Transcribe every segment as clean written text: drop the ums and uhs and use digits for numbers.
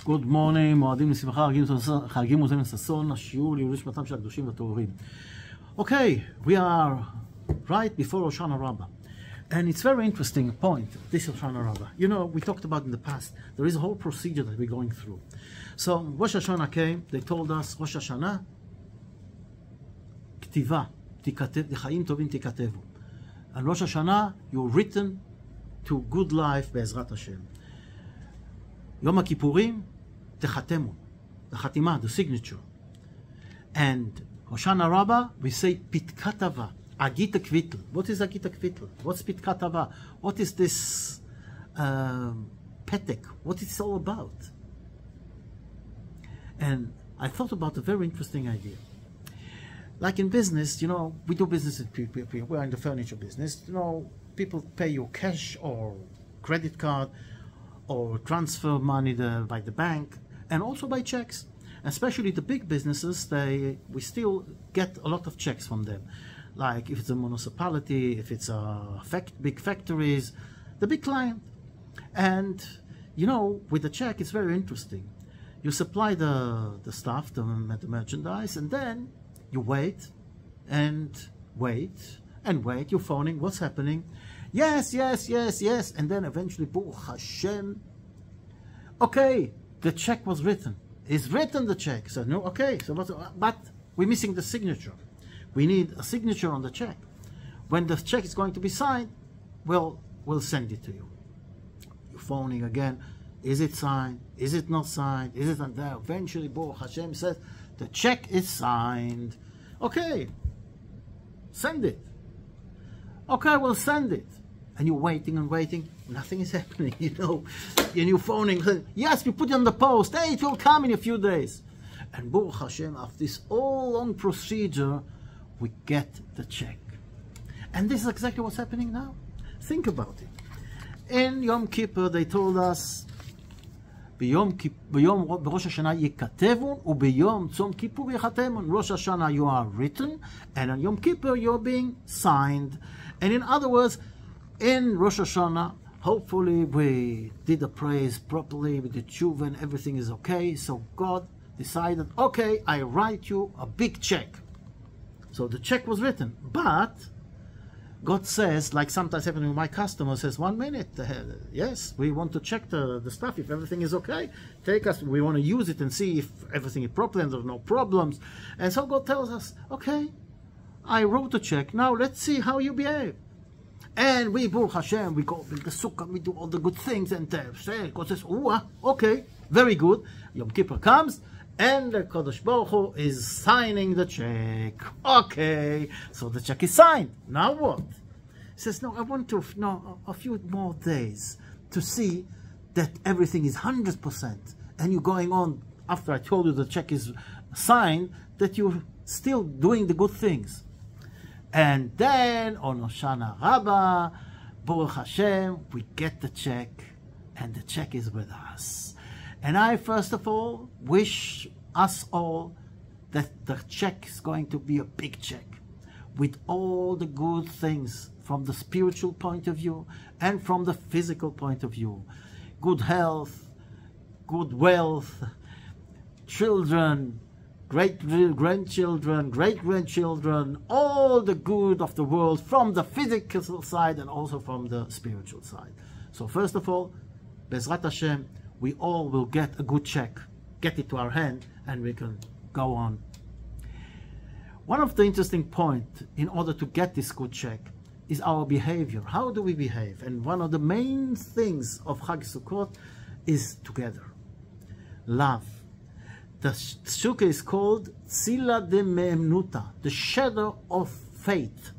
Good morning, מועדים לשמחה, חגים מוזרים לששון, השיעור לעילוי נשמתם של הקדושים והטהורים. Okay, we are right before Rosh Hashanah Rabbah. And it's very interesting point, this Rosh Hashanah Rabbah. You know, we talked about in the past, there is a whole procedure that we're going through. So, Rosh Hashanah came, they told us, Rosh Hashanah, כתיבה, לחיים טובים תכתבו. And Rosh Hashanah, you're written to good life בעזרת השם. יום הכיפורים, תחתמו, the חתימה, the signature. And Hoshana Rabbah, we say pitka tava, agita kvitl. What is agita kvitl? What's pitka tava? What is this petek? What is it all about? And I thought about a very interesting idea. Like in business, you know, we do business with people. We're in the furniture business. You know, people pay you cash or credit card, or transfer money by the bank, and also by checks. Especially the big businesses, we still get a lot of checks from them. Like if it's a municipality, if it's a big factories, the big client. And you know, with the check, it's very interesting. You supply the stuff, the merchandise, and then you wait and wait and wait. You're phoning, what's happening? Yes, yes, yes, yes. And then eventually, Baruch Hashem, okay, the check was written. It's written, the check. So, no, okay, so but we're missing the signature. We need a signature on the check. When the check is going to be signed, we'll send it to you. You're phoning again. Is it signed? Is it not signed? Is it not there? Eventually, Baruch Hashem says, the check is signed. Okay, send it. Okay, we'll send it. And you're waiting and waiting. Nothing is happening, you know. And you're phoning. Yes, we put it on the post. Hey, it will come in a few days. And Baruch Hashem, after this all long procedure, we get the check. And this is exactly what's happening now. Think about it. In Yom Kippur, they told us, בראש השנה ייכתבון, וביום צום כיפור ייחתמון. Rosh Hashanah, you are written, and on Yom Kippur, you're being signed. And in other words, in Rosh Hashanah, hopefully we did the praise properly, with the tshuva and everything is okay. So God decided, okay, I write you a big check. So the check was written, but God says, like sometimes happening with my customer, says, 1 minute, yes, we want to check the stuff, if everything is okay, take us, we want to use it and see if everything is proper and there's no problems. And so God tells us, okay, I wrote a check, now let's see how you behave. And we, Baruch Hashem, we go build the sukkah, we do all the good things, and God says, oh, okay, very good. Yom Kippur comes, and the Kodesh Baruch Hu is signing the check. Okay, so the check is signed. Now what? He says, no, I want to a few more days to see that everything is 100%. And you're going on, after I told you the check is signed, that you're still doing the good things. And then on Hoshana Rabbah, Baruch Hashem, we get the check, and the check is with us. And I, first of all, wish us all that the check is going to be a big check with all the good things from the spiritual point of view and from the physical point of view. Good health, good wealth, children, great-grandchildren, great-grandchildren, all the good of the world from the physical side and also from the spiritual side. So first of all, Bezrat Hashem, we all will get a good check, get it to our hand, and we can go on. One of the interesting points in order to get this good check is our behavior. How do we behave? And one of the main things of Chag Sukot is together. Love. The sukkah is called Tzila de Me'emnuta, the shadow of faith.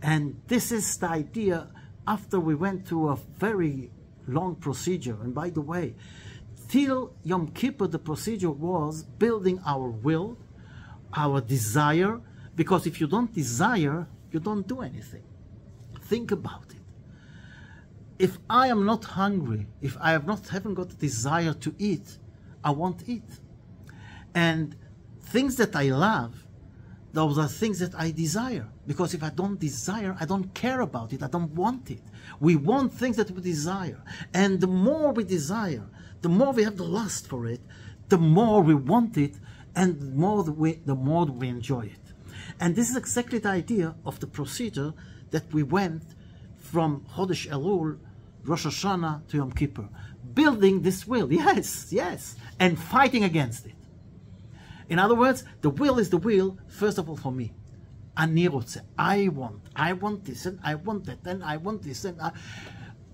And this is the idea after we went through a very long procedure. And by the way, till Yom Kippur, the procedure was building our will, our desire, because if you don't desire, you don't do anything. Think about it. If I am not hungry, if I haven't got the desire to eat, I won't eat. And things that I love, those are things that I desire. Because if I don't desire, I don't care about it. I don't want it. We want things that we desire. And the more we desire, the more we have the lust for it, the more we want it, and the more we enjoy it. And this is exactly the idea of the procedure that we went from Chodesh Elul, Rosh Hashanah to Yom Kippur. Building this will, yes, and fighting against it. In other words, the will is the will, first of all, for me. Ani rotze, I want this, and I want that, and I want this, and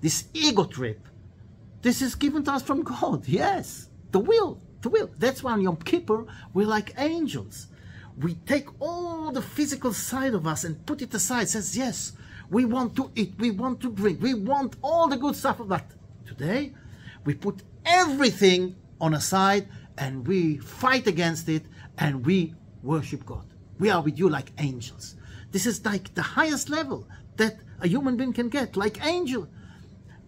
this ego trip. This is given to us from God, yes. The will. That's why on Yom Kippur, we're like angels. We take all the physical side of us and put it aside. Says, yes, we want to eat, we want to drink, we want all the good stuff of that. Today, we put everything on a side and we fight against it and we worship God. We are with you like angels. This is like the highest level that a human being can get, like angel.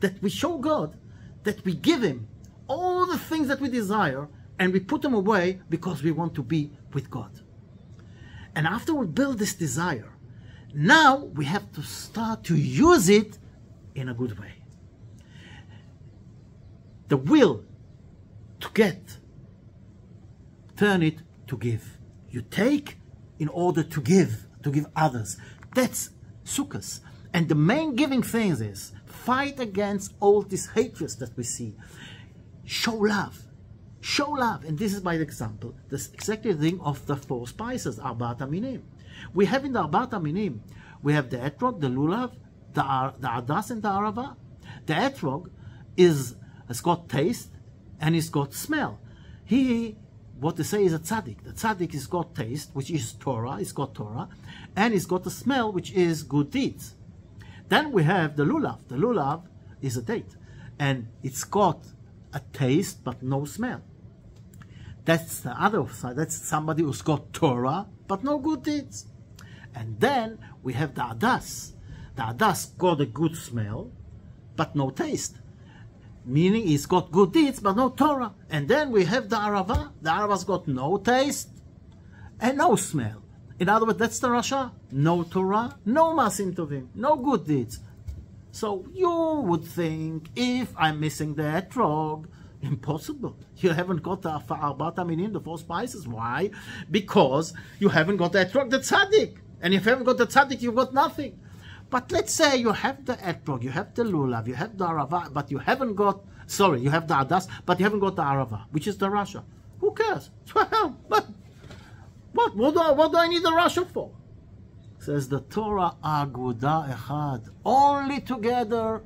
That we show God, that we give him all the things that we desire and we put them away because we want to be with God. And after we build this desire, now we have to start to use it in a good way. The will to get, turn it to give. You take in order to give others. That's Sukot. And the main giving thing is fight against all this hatred that we see. Show love. Show love. And this is by example, this exactly the thing of the 4 spices, Arbat Aminim. We have in the Arbat Aminim, we have the etrog, the lulav, the adas, and the arava. The etrog has got taste and it's got smell. What they say is a tzaddik. The tzaddik has got taste, which is Torah, it's got Torah, and it's got a smell, which is good deeds. Then we have the lulav. The lulav is a date, and it's got a taste but no smell. That's the other side. That's somebody who's got Torah but no good deeds. And then we have the adas. The adas got a good smell but no taste, meaning it's got good deeds but no Torah. And then we have the arava. The arava's got no taste and no smell. In other words, that's the Rasha. No Torah, no masim tovim, no good deeds. So you would think, if I'm missing the etrog, impossible. You haven't got the Arbat Aminim, the 4 spices. Why? Because you haven't got the etrog, the tzaddik. And if you haven't got the tzaddik, you've got nothing. But let's say you have the etrog, you have the lulav, you have the arava, but you haven't got, you have the adas, but you haven't got the arava, which is the Rasha. Who cares? What do I need the Rasha for? Says the Torah, Aguda Echad, only together,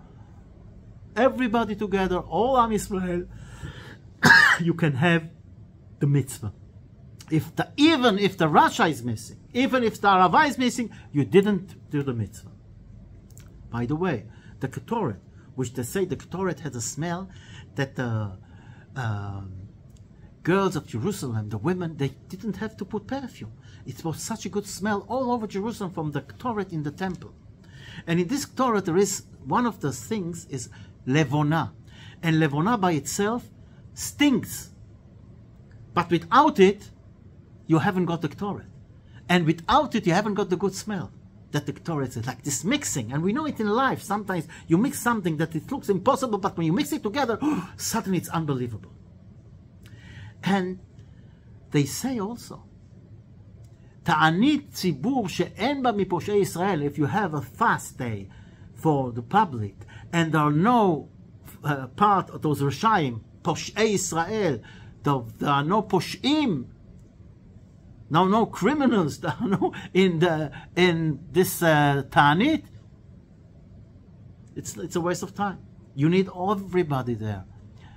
everybody together, all Am Yisrael, you can have the mitzvah. Even if the Rasha is missing, even if the Arava is missing, you didn't do the mitzvah. By the way, the Ketoret, which they say the Ketoret has a smell that the girls of Jerusalem, the women, they didn't have to put perfume. It was such a good smell all over Jerusalem from the Ketoret in the temple. And in this Ketoret, there is one of the things is levona. And levona by itself stinks. But without it, you haven't got the Ketoret. And without it, you haven't got the good smell that the Ketoret is. Like this mixing. And we know it in life. Sometimes you mix something that it looks impossible, but when you mix it together, suddenly it's unbelievable. And they say also, Ta'anit tzibur she'en ba miposhei Israel, if you have a fast day for the public, and there are no part of those Rishayim, Poshei Israel, there are no Posh'im, no criminals, there are no, in this Ta'anit, it's a waste of time. You need everybody there.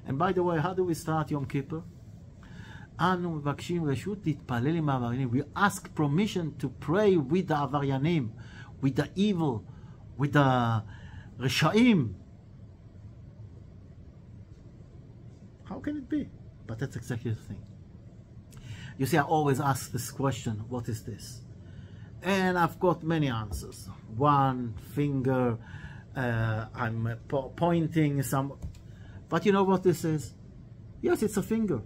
And by the way, how do we start Yom Kippur? We ask permission to pray with the Avaryanim, with the evil, with the Rishaim. How can it be? But that's exactly the thing. You see, I always ask this question, what is this? And I've got many answers. One finger, I'm pointing some. But you know what this is? Yes, it's a finger.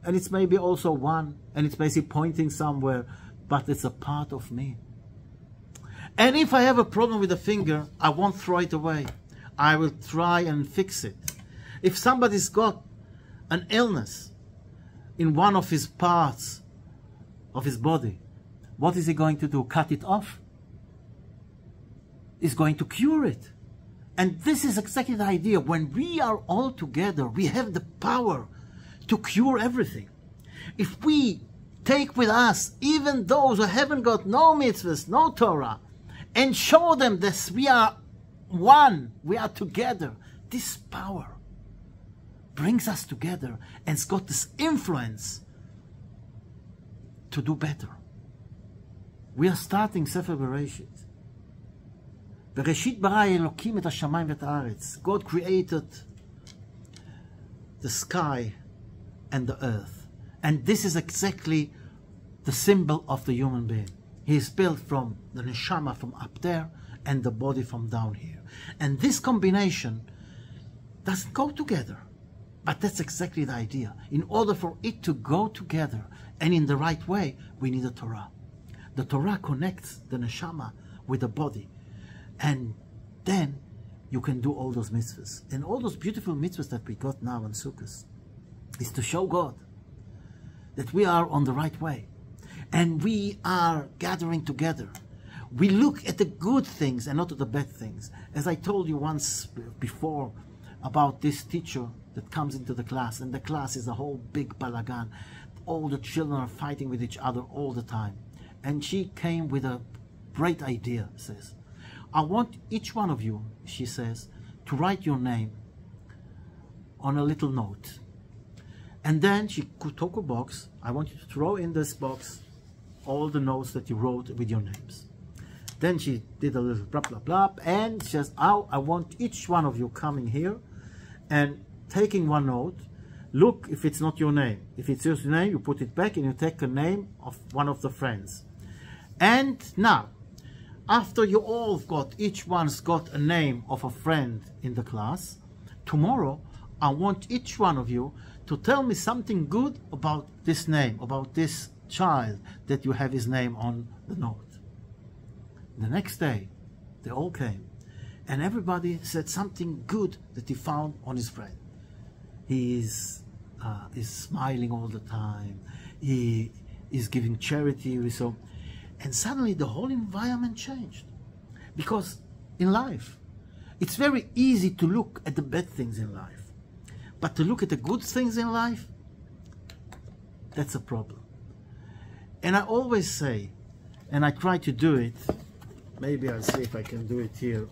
And it's maybe also one, and it's basically pointing somewhere, but it's a part of me. And if I have a problem with the finger, I won't throw it away. I will try and fix it. If somebody's got an illness in one of his parts of his body, what is he going to do? Cut it off? He's going to cure it. And this is exactly the idea. When we are all together, we have the power to cure everything. If we take with us even those who haven't got no mitzvahs, no Torah, and show them that we are one, we are together, this power brings us together and it's got this influence to do better. We are starting Sefer Bereshit. בראשית ברא אלוקים את השמיים ואת הארץ. God created the sky and the earth. And this is exactly the symbol of the human being. He is built from the neshama from up there and the body from down here. And this combination doesn't go together. But that's exactly the idea. In order for it to go together and in the right way, we need a Torah. The Torah connects the neshama with the body. And then you can do all those mitzvahs. And all those beautiful mitzvahs that we got now in Sukkot is to show God that we are on the right way. And we are gathering together. We look at the good things and not at the bad things. As I told you once before about this teacher that comes into the class, and the class is a whole big balagan. All the children are fighting with each other all the time. And she came with a great idea, says, I want each one of you, she says, to write your name on a little note. And then she took a box. I want you to throw in this box all the notes that you wrote with your names. Then she did a little blah, blah, blah. And she says, oh, I want each one of you coming here and taking one note. Look if it's not your name. If it's your name, you put it back and you take a name of one of the friends. And now, after you all got, each one's got a name of a friend in the class, tomorrow I want each one of you to tell me something good about this name, about this child that you have his name on the note. The next day, they all came and everybody said something good that he found on his friend. He is smiling all the time. He is giving charity. So. And suddenly the whole environment changed. Because in life, it's very easy to look at the bad things in life. But to look at the good things in life, that's a problem. And I always say, and I try to do it, maybe I'll see if I can do it here.